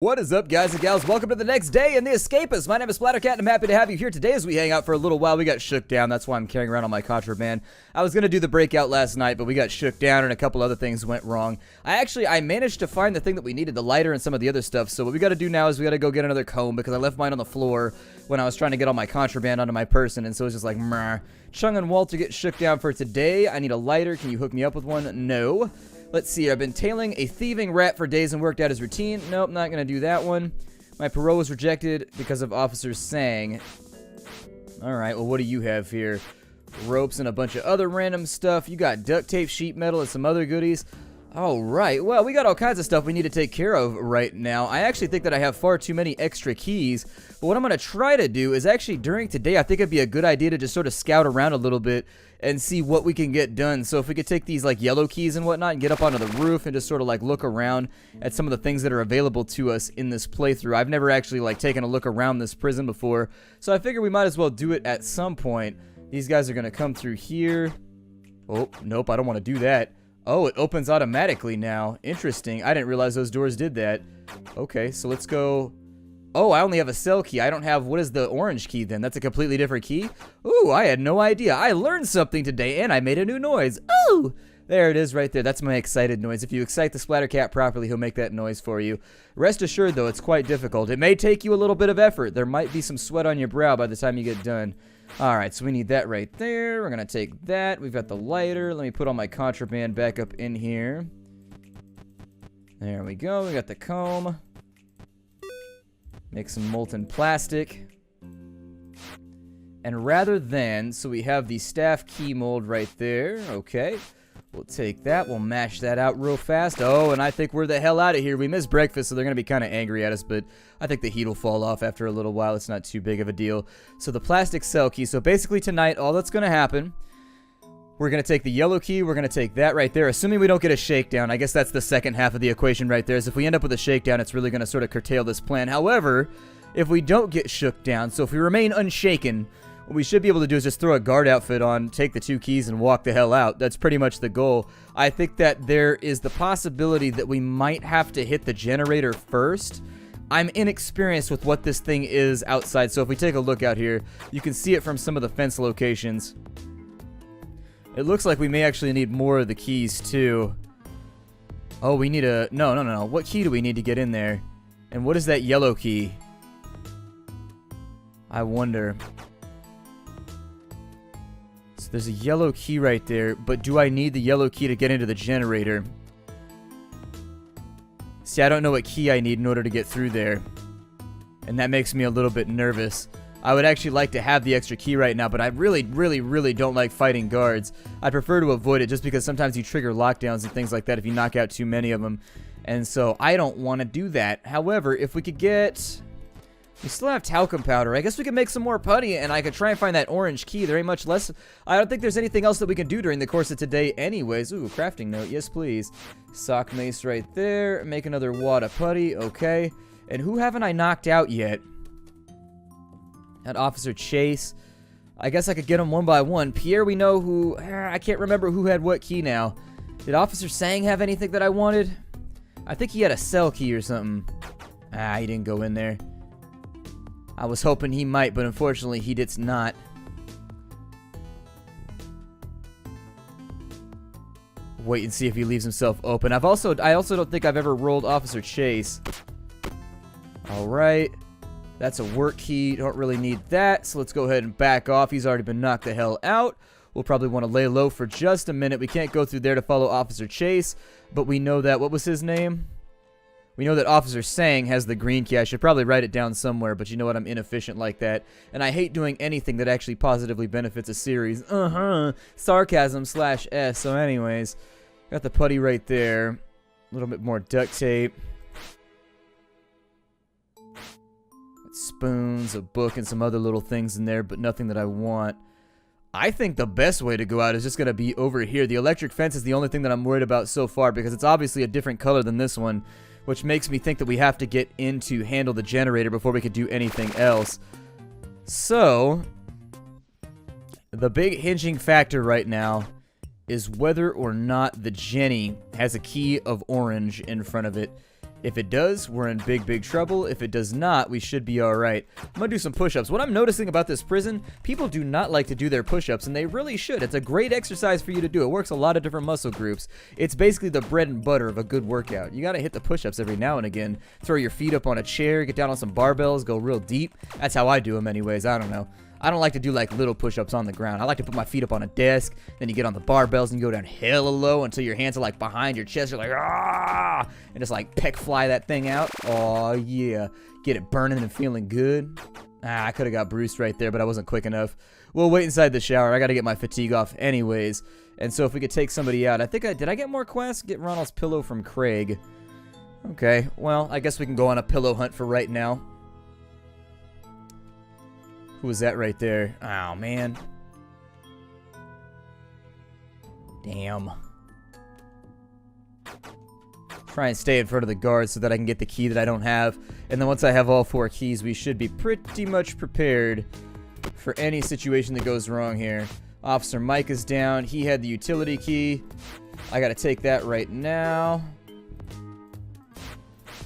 What is up, guys and gals? Welcome to the next day in the Escapists. My name is Splattercat, and I'm happy to have you here today as we hang out for a little while. We got shook down. That's why I'm carrying around all my contraband. I was going to do the breakout last night, but we got shook down, and a couple other things went wrong. I managed to find the thing that we needed, the lighter and some of the other stuff. So what we got to do now is we got to go get another comb, because I left mine on the floor when I was trying to get all my contraband onto my person, and so it's just like, meh. Chung and Walter get shook down for today. I need a lighter. Can you hook me up with one? No. Let's see, I've been tailing a thieving rat for days and worked out his routine. Nope, not going to do that one. My parole was rejected because of Officer Sang. Alright, well, what do you have here? Ropes and a bunch of other random stuff. You got duct tape, sheet metal, and some other goodies. Alright, well, we got all kinds of stuff we need to take care of right now. I actually think that I have far too many extra keys. But what I'm going to try to do is actually during today, I think it'd be a good idea to just sort of scout around a little bit and see what we can get done. So if we could take these like yellow keys and whatnot and get up onto the roof and just sort of like look around at some of the things that are available to us in this playthrough. I've never actually like taken a look around this prison before, so I figure we might as well do it at some point. These guys are going to come through here. Oh, nope, I don't want to do that. Oh, it opens automatically now. Interesting. I didn't realize those doors did that. Okay, so let's go. Oh, I only have a cell key. I don't have, what is the orange key then? That's a completely different key? Ooh, I had no idea. I learned something today, and I made a new noise. Ooh! There it is right there. That's my excited noise. If you excite the Splattercat properly, he'll make that noise for you. Rest assured, though, it's quite difficult. It may take you a little bit of effort. There might be some sweat on your brow by the time you get done. Alright, so we need that right there. We're going to take that. We've got the lighter. Let me put all my contraband back up in here. There we go. We got the comb. Make some molten plastic. And rather than, so we have the staff key mold right there. Okay. We'll take that. We'll mash that out real fast. Oh, and I think we're the hell out of here. We missed breakfast, so they're going to be kind of angry at us, but I think the heat will fall off after a little while. It's not too big of a deal. So the plastic cell key. So basically tonight, all that's going to happen, we're going to take the yellow key. We're going to take that right there, assuming we don't get a shakedown. I guess that's the second half of the equation right there, is if we end up with a shakedown, it's really going to sort of curtail this plan. However, if we don't get shook down, so if we remain unshaken, what we should be able to do is just throw a guard outfit on, take the two keys, and walk the hell out. That's pretty much the goal. I think that there is the possibility that we might have to hit the generator first. I'm inexperienced with what this thing is outside, so if we take a look out here, you can see it from some of the fence locations. It looks like we may actually need more of the keys, too. Oh, we need a... No. What key do we need to get in there? And what is that yellow key? I wonder. So there's a yellow key right there, but do I need the yellow key to get into the generator? See, I don't know what key I need in order to get through there. And that makes me a little bit nervous. I would actually like to have the extra key right now, but I really don't like fighting guards. I prefer to avoid it just because sometimes you trigger lockdowns and things like that if you knock out too many of them. And so I don't want to do that. However, if we could get... We still have talcum powder. I guess we can make some more putty, and I could try and find that orange key. There ain't much less. I don't think there's anything else that we can do during the course of today anyways. Ooh, crafting note. Yes, please. Sock mace right there. Make another wad of putty. Okay. And who haven't I knocked out yet? That Officer Chase. I guess I could get them one by one. Pierre, we know who... I can't remember who had what key now. Did Officer Sang have anything that I wanted? I think he had a cell key or something. Ah, he didn't go in there. I was hoping he might, but unfortunately he did not. Wait and see if he leaves himself open. I also don't think I've ever rolled Officer Chase. Alright. That's a work key. Don't really need that, so let's go ahead and back off. He's already been knocked the hell out. We'll probably want to lay low for just a minute. We can't go through there to follow Officer Chase, but we know that... What was his name? We know that Officer Sang has the green key. I should probably write it down somewhere, but you know what? I'm inefficient like that. And I hate doing anything that actually positively benefits a series. Sarcasm/S. So anyways, got the putty right there. A little bit more duct tape. Spoons, a book, and some other little things in there, but nothing that I want. I think the best way to go out is just going to be over here. The electric fence is the only thing that I'm worried about so far because it's obviously a different color than this one, which makes me think that we have to get in to handle the generator before we could do anything else. So, the big hinging factor right now is whether or not the Jenny has a key of orange in front of it. If it does, we're in big trouble. If it does not, we should be alright. I'm gonna do some push-ups. What I'm noticing about this prison, people do not like to do their push-ups, and they really should. It's a great exercise for you to do. It works a lot of different muscle groups. It's basically the bread and butter of a good workout. You gotta hit the push-ups every now and again. Throw your feet up on a chair, get down on some barbells, go real deep. That's how I do them anyways. I don't know. I don't like to do like little push-ups on the ground. I like to put my feet up on a desk, then you get on the barbells and you go down hella low until your hands are like behind your chest. You're like, ah, and just like peck fly that thing out. Oh yeah, get it burning and feeling good. I could have got bruised right there, but I wasn't quick enough. We'll wait inside the shower. I got to get my fatigue off anyways. And so if we could take somebody out, I think did I get more quests? Get Ronald's pillow from Craig. Okay, well, I guess we can go on a pillow hunt for right now. Who was that right there? Oh, man. Damn. Try and stay in front of the guards so that I can get the key that I don't have. And then once I have all 4 keys, we should be pretty much prepared for any situation that goes wrong here. Officer Mike is down. He had the utility key. I gotta take that right now.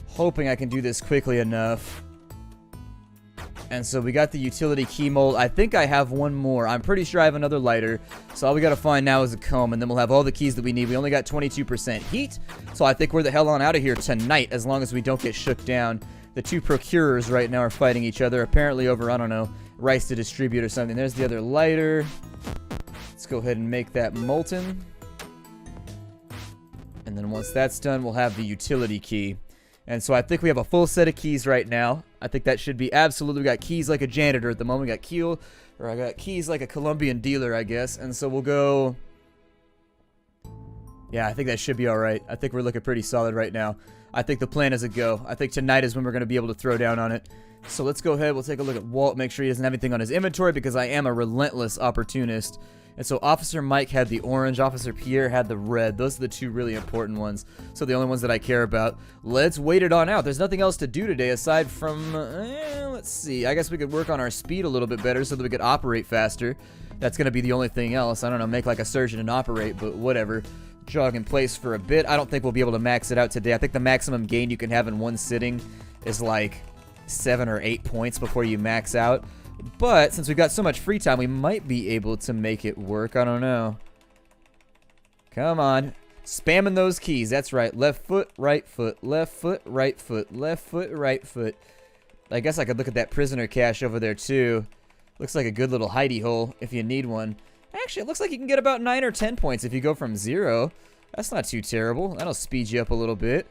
Hoping I can do this quickly enough. And so we got the utility key mold. I think I have one more. I'm pretty sure I have another lighter. So all we got to find now is a comb, and then we'll have all the keys that we need. We only got 22% heat, so I think we're the hell on out of here tonight as long as we don't get shook down. The 2 procurers right now are fighting each other, apparently over, I don't know, rice to distribute or something. There's the other lighter. Let's go ahead and make that molten. And then once that's done, we'll have the utility key. And so I think we have a full set of keys right now. I think that should be absolutely. We got keys like a janitor at the moment. I got keys like a Colombian dealer, I guess. And so we'll go. Yeah, I think that should be all right. I think we're looking pretty solid right now. I think the plan is a go. I think tonight is when we're going to be able to throw down on it. So let's go ahead. We'll take a look at Walt. Make sure he doesn't have anything on his inventory because I am a relentless opportunist. And so Officer Mike had the orange, Officer Pierre had the red. Those are the 2 really important ones. So the only ones that I care about. Let's wait it on out. There's nothing else to do today aside from, let's see. I guess we could work on our speed a little bit better so that we could operate faster. That's going to be the only thing else. I don't know, make like a surgeon and operate, but whatever. Jog in place for a bit. I don't think we'll be able to max it out today. I think the maximum gain you can have in one sitting is like 7 or 8 points before you max out. But since we've got so much free time, we might be able to make it work. I don't know. Come on. Spamming those keys. That's right. Left foot, right foot. Left foot, right foot. Left foot, right foot. I guess I could look at that prisoner cache over there too. Looks like a good little hidey hole if you need one. Actually, it looks like you can get about 9 or 10 points if you go from 0. That's not too terrible. That'll speed you up a little bit.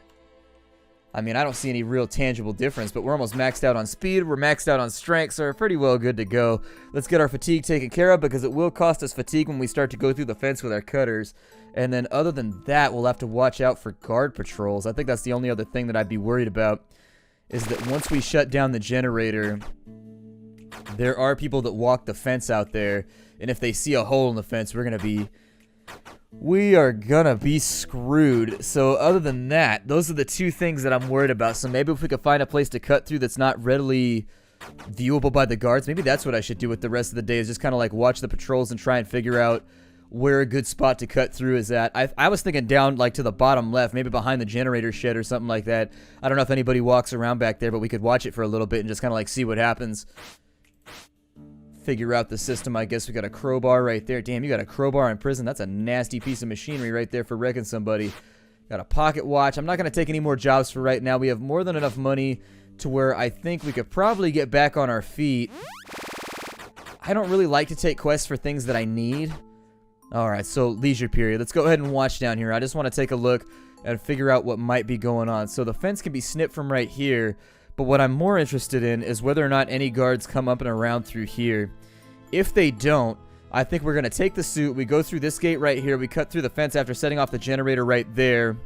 I mean, I don't see any real tangible difference, but we're almost maxed out on speed. We're maxed out on strength, so we're pretty well good to go. Let's get our fatigue taken care of because it will cost us fatigue when we start to go through the fence with our cutters. And then other than that, we'll have to watch out for guard patrols. I think that's the only other thing that I'd be worried about is that once we shut down the generator, there are people that walk the fence out there, and if they see a hole in the fence, we are gonna be screwed. So other than that, those are the 2 things that I'm worried about. So maybe if we could find a place to cut through that's not readily viewable by the guards, maybe that's what I should do with the rest of the day, is just kind of like watch the patrols and try and figure out where a good spot to cut through is at. I was thinking down like to the bottom left, maybe behind the generator shed or something like that. I don't know if anybody walks around back there, but we could watch it for a little bit and just kind of like see what happens. Figure out the system. I guess we got a crowbar right there. Damn, you got a crowbar in prison. That's a nasty piece of machinery right there for wrecking somebody. Got a pocket watch. I'm not going to take any more jobs for right now. We have more than enough money to where I think we could probably get back on our feet. I don't really like to take quests for things that I need. Alright, so leisure period. Let's go ahead and watch down here. I just want to take a look and figure out what might be going on. So the fence can be snipped from right here. But what I'm more interested in is whether or not any guards come up and around through here. If they don't, I think we're going to take the suit. We go through this gate right here. We cut through the fence after setting off the generator right there.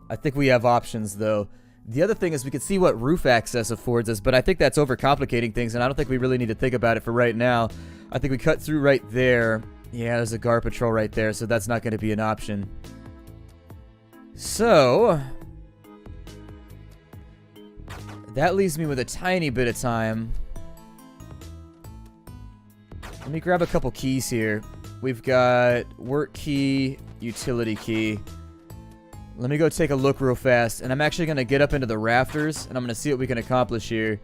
I think we have options, though. The other thing is we can see what roof access affords us, but I think that's overcomplicating things, and I don't think we really need to think about it for right now. I think we cut through right there. Yeah, there's a guard patrol right there, so that's not going to be an option. So that leaves me with a tiny bit of time. Let me grab a couple keys here. We've got work key, utility key. Let me go take a look real fast. And I'm actually going to get up into the rafters. And I'm going to see what we can accomplish here.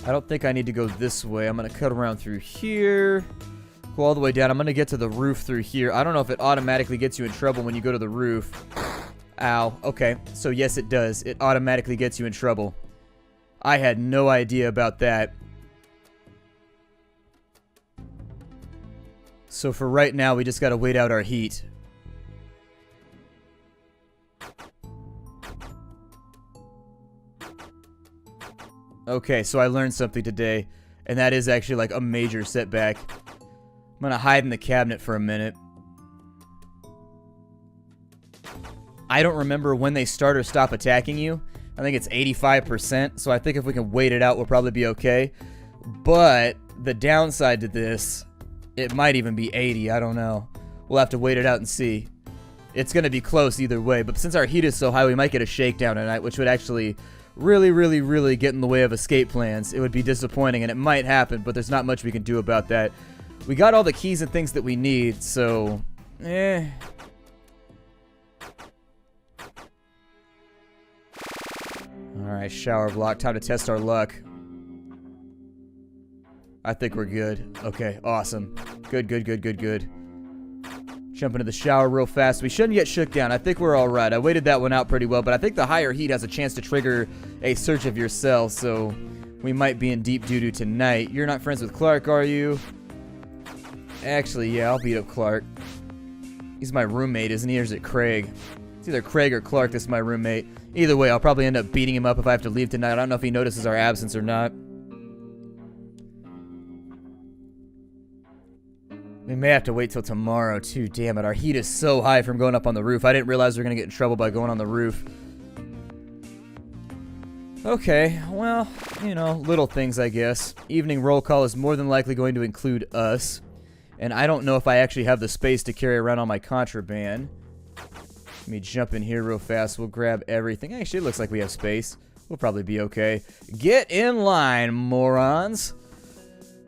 I don't think I need to go this way. I'm going to cut around through here. Go all the way down. I'm going to get to the roof through here. I don't know if it automatically gets you in trouble when you go to the roof. Ow. Okay. So yes, it does. It automatically gets you in trouble. I had no idea about that. So for right now, we just got to wait out our heat. Okay, so I learned something today, and that is actually like a major setback. I'm gonna hide in the cabinet for a minute. I don't remember when they start or stop attacking you. I think it's 85%, so I think if we can wait it out, we'll probably be okay. But the downside to this, it might even be 80, I don't know. We'll have to wait it out and see. It's gonna be close either way, but since our heat is so high, we might get a shakedown tonight, which would actually really get in the way of escape plans. It would be disappointing, and it might happen, but there's not much we can do about that. We got all the keys and things that we need, so Alright, shower block. Time to test our luck. I think we're good. Okay, awesome. Good. Jump into the shower real fast. We shouldn't get shook down. I think we're alright. I waited that one out pretty well, but I think the higher heat has a chance to trigger a search of your cell, so we might be in deep doo-doo tonight. You're not friends with Clark, are you? Actually, yeah, I'll beat up Clark. He's my roommate, isn't he, or is it Craig? It's either Craig or Clark that's my roommate. Either way, I'll probably end up beating him up if I have to leave tonight. I don't know if he notices our absence or not. We may have to wait till tomorrow, too. Damn it, our heat is so high from going up on the roof. I didn't realize we were going to get in trouble by going on the roof. Okay, well, you know, little things, I guess. Evening roll call is more than likely going to include us. And I don't know if I actually have the space to carry around all my contraband. Let me jump in here real fast. We'll grab everything. Actually, it looks like we have space. We'll probably be okay. Get in line, morons.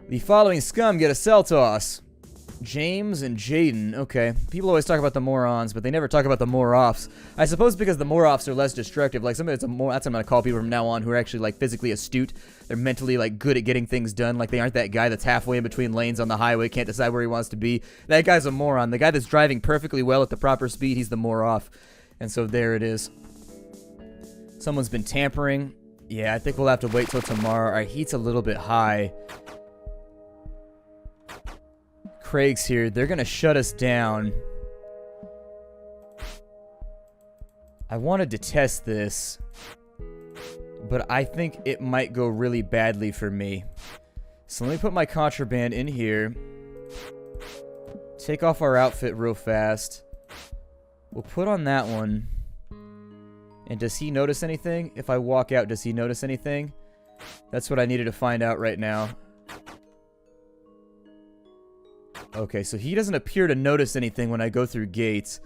The following scum get a cell toss. James and Jaden. Okay. People always talk about the morons, but they never talk about the more-offs. I suppose because the more-offs are less destructive. Like, somebody that's that's what I'm going to call people from now on who are actually, like, physically astute. They're mentally, like, good at getting things done. Like, they aren't that guy that's halfway in between lanes on the highway, can't decide where he wants to be. That guy's a moron. The guy that's driving perfectly well at the proper speed, he's the more-off. And so there it is. Someone's been tampering. Yeah, I think we'll have to wait till tomorrow. Our heat's a little bit high. Craig's here. They're gonna shut us down. I wanted to test this, but I think it might go really badly for me. So let me put my contraband in here. Take off our outfit real fast. We'll put on that one. And does he notice anything? If I walk out, does he notice anything? That's what I needed to find out right now. Okay, so he doesn't appear to notice anything when I go through gates.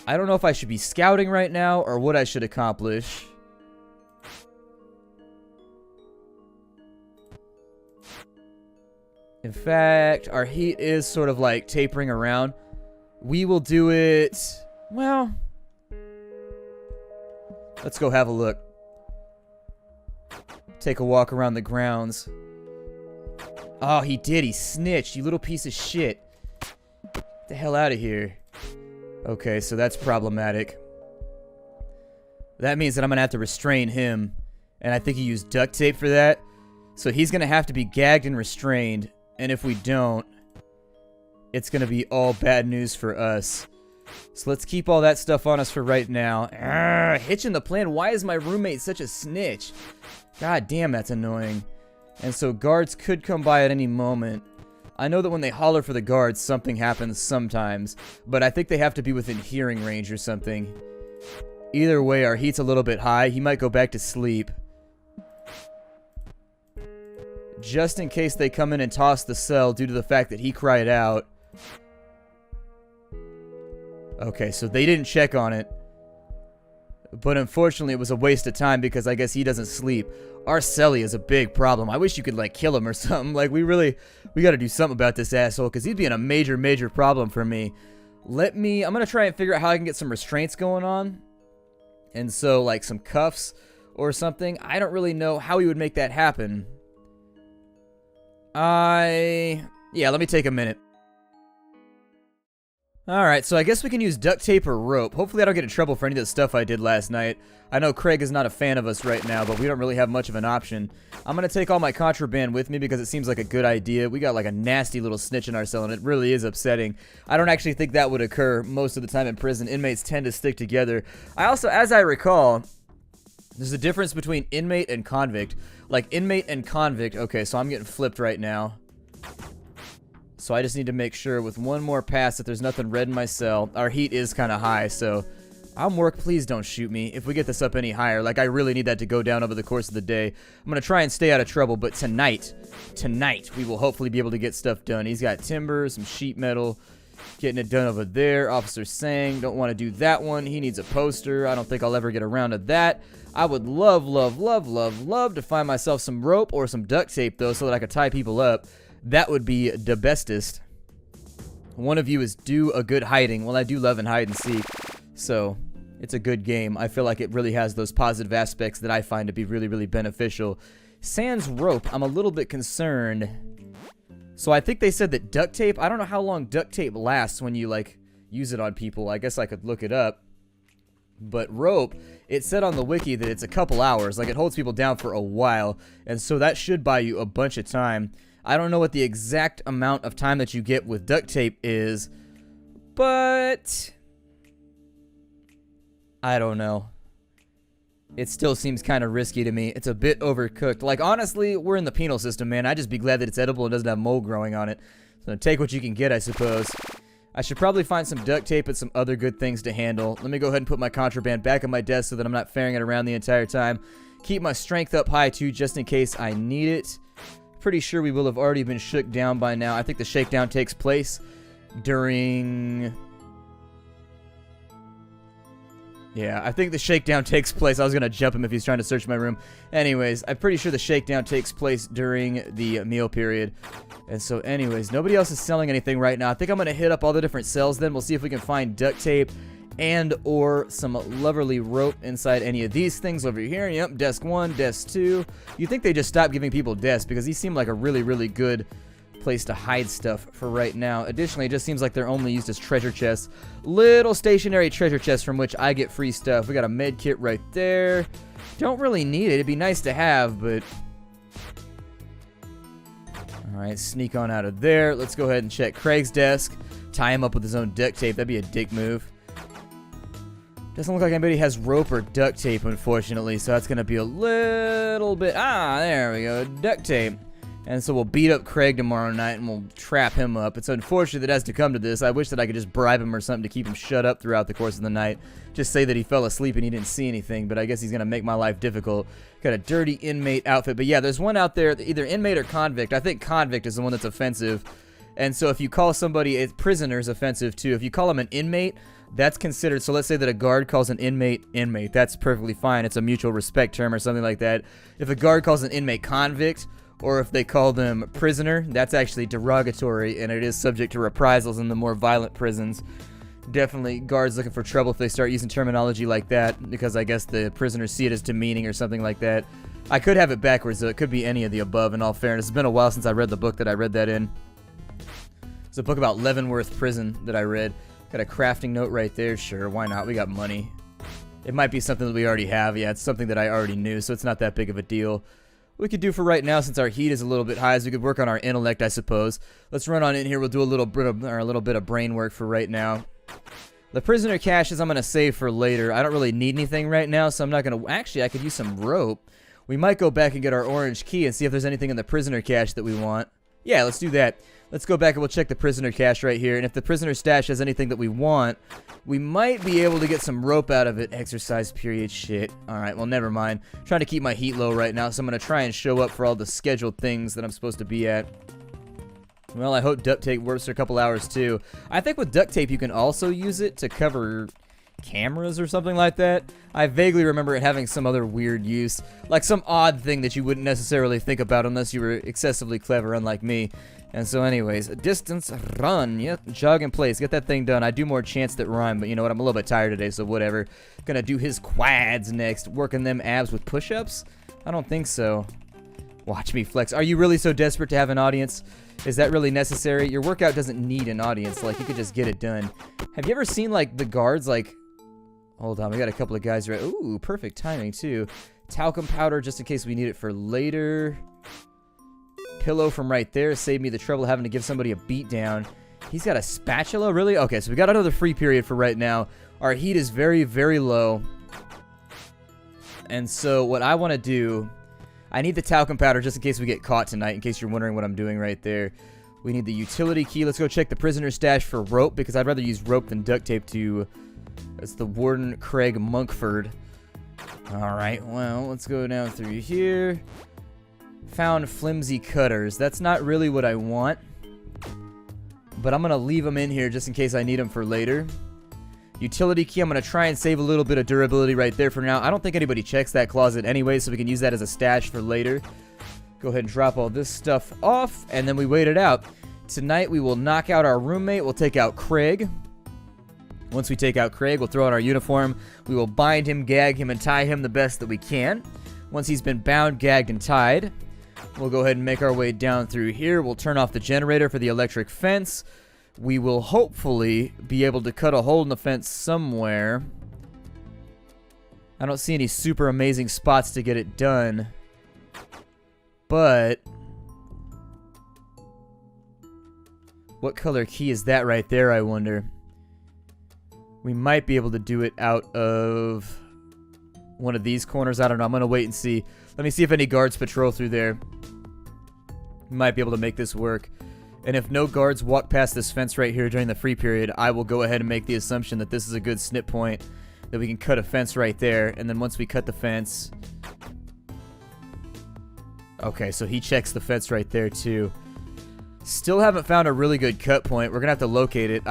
I don't know if I should be scouting right now or what I should accomplish. In fact, our heat is sort of like tapering around. We will do it... Well... Let's go have a look. Take a walk around the grounds. Oh, he did. He snitched. You little piece of shit. Get the hell out of here. Okay, so that's problematic. That means that I'm going to have to restrain him. And I think he used duct tape for that. So he's going to have to be gagged and restrained. And if we don't, it's going to be all bad news for us. So let's keep all that stuff on us for right now. Hitching the plan. Why is my roommate such a snitch? God damn, that's annoying. And so guards could come by at any moment. I know that when they holler for the guards, something happens sometimes. But I think they have to be within hearing range or something. Either way, our heat's a little bit high. He might go back to sleep. Just in case they come in and toss the cell due to the fact that he cried out. Okay, so they didn't check on it. But unfortunately, it was a waste of time because I guess he doesn't sleep. Our celly is a big problem. I wish you could, like, kill him or something. Like, we gotta do something about this asshole because he'd be in a major problem for me. I'm gonna try and figure out how I can get some restraints going on. And so, like, some cuffs or something. I don't really know how we would make that happen. Yeah, let me take a minute. Alright, so I guess we can use duct tape or rope. Hopefully I don't get in trouble for any of the stuff I did last night. I know Craig is not a fan of us right now, but we don't really have much of an option. I'm gonna take all my contraband with me because it seems like a good idea. We got like a nasty little snitch in our cell, and it really is upsetting. I don't actually think that would occur most of the time in prison. Inmates tend to stick together. I also, as I recall, there's a difference between inmate and convict. Like, inmate and convict. Okay, so I'm getting flipped right now. So I just need to make sure with one more pass that there's nothing red in my cell. Our heat is kind of high, so please don't shoot me if we get this up any higher. Like, I really need that to go down over the course of the day. I'm going to try and stay out of trouble, but tonight, we will hopefully be able to get stuff done. He's got timber, some sheet metal, getting it done over there. Officer Sang, don't want to do that one. He needs a poster. I don't think I'll ever get around to that. I would love to find myself some rope or some duct tape, though, so that I could tie people up. That would be the bestest. One of you is do a good hiding. Well, I do love and hide and seek, so it's a good game. I feel like it really has those positive aspects that I find to be really, really beneficial. Sans rope, I'm a little bit concerned. So I think they said that duct tape, I don't know how long duct tape lasts when you, like, use it on people. I guess I could look it up. But rope, it said on the wiki that it's a couple hours. Like, it holds people down for a while, and so that should buy you a bunch of time. I don't know what the exact amount of time that you get with duct tape is, but I don't know. It still seems kind of risky to me. It's a bit overcooked. Like, honestly, we're in the penal system, man. I'd just be glad that it's edible and doesn't have mold growing on it. So take what you can get, I suppose. I should probably find some duct tape and some other good things to handle. Let me go ahead and put my contraband back on my desk so that I'm not ferrying it around the entire time. Keep my strength up high, too, just in case I need it. Pretty sure we will have already been shook down by now. I think the shakedown takes place during... Yeah, I think the shakedown takes place. I was going to jump him if he's trying to search my room. Anyways, I'm pretty sure the shakedown takes place during the meal period. And so anyways, nobody else is selling anything right now. I think I'm going to hit up all the different cells then. We'll see if we can find duct tape and or some lovely rope inside any of these things over here. Yep, desk 1, desk 2. You'd think they just stopped giving people desks because these seem like a really, really good place to hide stuff for right now. Additionally, it just seems like they're only used as treasure chests. Little stationary treasure chests from which I get free stuff. We got a med kit right there. Don't really need it. It'd be nice to have, but... Alright, sneak on out of there. Let's go ahead and check Craig's desk. Tie him up with his own duct tape. That'd be a dick move. Doesn't look like anybody has rope or duct tape, unfortunately, so that's going to be a little bit... Ah, there we go. Duct tape. And so we'll beat up Craig tomorrow night, and we'll trap him up. It's unfortunate that it has to come to this. I wish that I could just bribe him or something to keep him shut up throughout the course of the night. Just say that he fell asleep and he didn't see anything, but I guess he's going to make my life difficult. Got a dirty inmate outfit. But yeah, there's one out there, either inmate or convict. I think convict is the one that's offensive. And so if you call somebody a prisoner is offensive too. If you call him an inmate, that's considered. So let's say that a guard calls an inmate. That's perfectly fine. It's a mutual respect term or something like that. If a guard calls an inmate convict, or if they call them prisoner, that's actually derogatory, and it is subject to reprisals in the more violent prisons. Definitely guards looking for trouble if they start using terminology like that, because I guess the prisoners see it as demeaning or something like that. I could have it backwards, though. It could be any of the above, in all fairness. It's been a while since I read the book that I read that in. It's a book about Leavenworth Prison that I read. Got a crafting note right there. Sure, why not? We got money. It might be something that we already have. Yeah, it's something that I already knew, so it's not that big of a deal. What we could do for right now, since our heat is a little bit high, is we could work on our intellect, I suppose. Let's run on in here. We'll do a little bit of brain work for right now. The prisoner caches I'm going to save for later. I don't really need anything right now, so I'm not going to... Actually, I could use some rope. We might go back and get our orange key and see if there's anything in the prisoner cache that we want. Yeah, let's do that. Let's go back and we'll check the prisoner cache right here. And if the prisoner stash has anything that we want, we might be able to get some rope out of it. Exercise period shit. Alright, well, never mind. I'm trying to keep my heat low right now, so I'm going to try and show up for all the scheduled things that I'm supposed to be at. Well, I hope duct tape works for a couple hours, too. I think with duct tape, you can also use it to cover cameras or something like that. I vaguely remember it having some other weird use. Like some odd thing that you wouldn't necessarily think about unless you were excessively clever, unlike me. And so anyways, distance, run, yep, jog in place, get that thing done. I do more chants that rhyme, but you know what, I'm a little bit tired today, so whatever. Gonna do his quads next, working them abs with push-ups? I don't think so. Watch me flex. Are you really so desperate to have an audience? Is that really necessary? Your workout doesn't need an audience, like, you could just get it done. Have you ever seen, like, the guards, like, hold on, we got a couple of guys right, ooh, perfect timing, too. Talcum powder, just in case we need it for later. Pillow from right there, save me the trouble of having to give somebody a beat down. He's got a spatula, really? Okay, so we got another free period for right now. Our heat is very, very low. And so what I want to do, I need the talcum powder just in case we get caught tonight, in case you're wondering what I'm doing right there. We need the utility key. Let's go check the prisoner stash for rope, because I'd rather use rope than duct tape to... That's the Warden Craig Monkford. Alright, well, let's go down through here. Found flimsy cutters. That's not really what I want, but I'm going to leave them in here just in case I need them for later. Utility key, I'm going to try and save a little bit of durability right there for now. I don't think anybody checks that closet anyway, so we can use that as a stash for later. Go ahead and drop all this stuff off, and then we wait it out. Tonight we will knock out our roommate. We'll take out Craig. Once we take out Craig, we'll throw on our uniform. We will bind him, gag him, and tie him the best that we can. Once he's been bound, gagged, and tied, we'll go ahead and make our way down through here. We'll turn off the generator for the electric fence. We will hopefully be able to cut a hole in the fence somewhere. I don't see any super amazing spots to get it done. But what color key is that right there, I wonder? We might be able to do it out of one of these corners. I don't know. I'm going to wait and see. Let me see if any guards patrol through there. We might be able to make this work. And if no guards walk past this fence right here during the free period, I will go ahead and make the assumption that this is a good snip point, that we can cut a fence right there. And then once we cut the fence... Okay, so he checks the fence right there too. Still haven't found a really good cut point. We're going to have to locate it.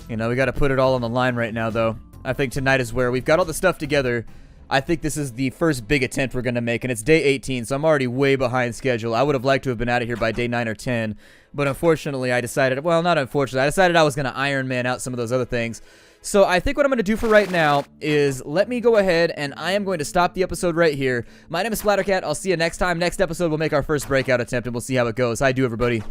You know, we got to put it all on the line right now, though. I think tonight is where we've got all the stuff together. I think this is the first big attempt we're going to make, and it's day 18, so I'm already way behind schedule. I would have liked to have been out of here by day 9 or 10, but unfortunately I decided, well, not unfortunately, I decided I was going to Iron Man out some of those other things. So I think what I'm going to do for right now is let me go ahead, and I am going to stop the episode right here. My name is Splattercat. I'll see you next time. Next episode, we'll make our first breakout attempt, and we'll see how it goes. Hi, everybody.